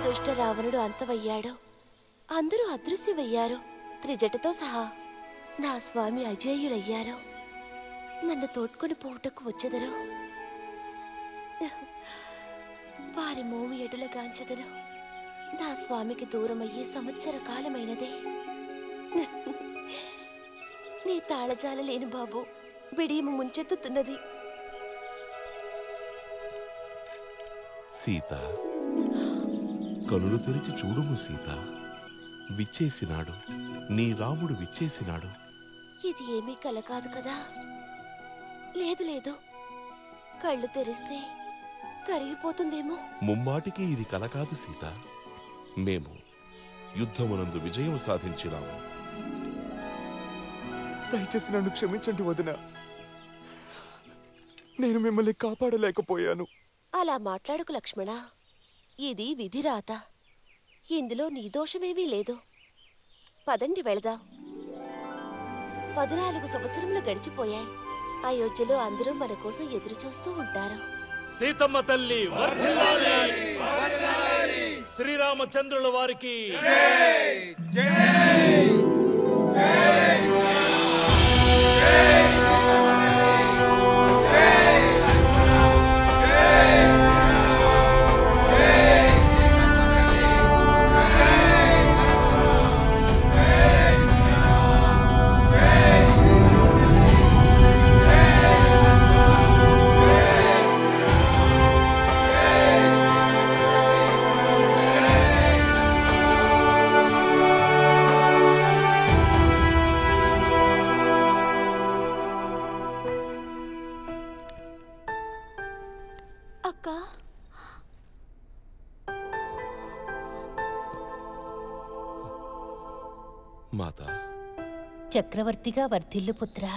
దుష్ట రావణుడు అంతమయ్యాడు. అందరూ అదృశ్యమయ్యారు. త్రిజటతో సహా నా స్వామి అజేయులయ్యారు. నన్ను తోడ్కొని పోవుటకు వచ్చెదరు. వారి మోము ఎడలగాంచెదరు. నా స్వామికి దూరమయ్యే సంవత్సర కాలమైనదే. నీ తాళజాల లేను బాబు, బిడియము ముంచెత్తుతున్నది. సీత, కనులు తెరిచి చూడుము సీత. విచ్చేసినాడు, నీ రాముడు విచ్చేసినాడు. ఇది ఏమీ కల కాదు కదా? లేదు లేదు, కళ్ళు తెరిస్తే కరిగిపోతుందేమో. ముమ్మాటికి ఇది కల కాదు సీత. మేము యుద్ధమునందు విజయం సాధించినాము. దయచేసి నన్ను క్షమించండి వదిన. నేను మిమ్మల్ని కాపాడలేకపోయాను. అలా మాట్లాడుకు లక్ష్మణ. ఇది విధిరాత. ఇందులో నీ దోషమేమీ లేదు. పదండి వెళదాం. 14 సంవత్సరములు గడిచిపోయాయి. అయోధ్యలో అందరూ మన కోసం ఎదురు చూస్తూ ఉంటారు. సీతమ్మ తల్లి శ్రీరామచంద్రుల వారికి మాత. చక్రవర్తిగా వర్ధిల్లు పుత్రా.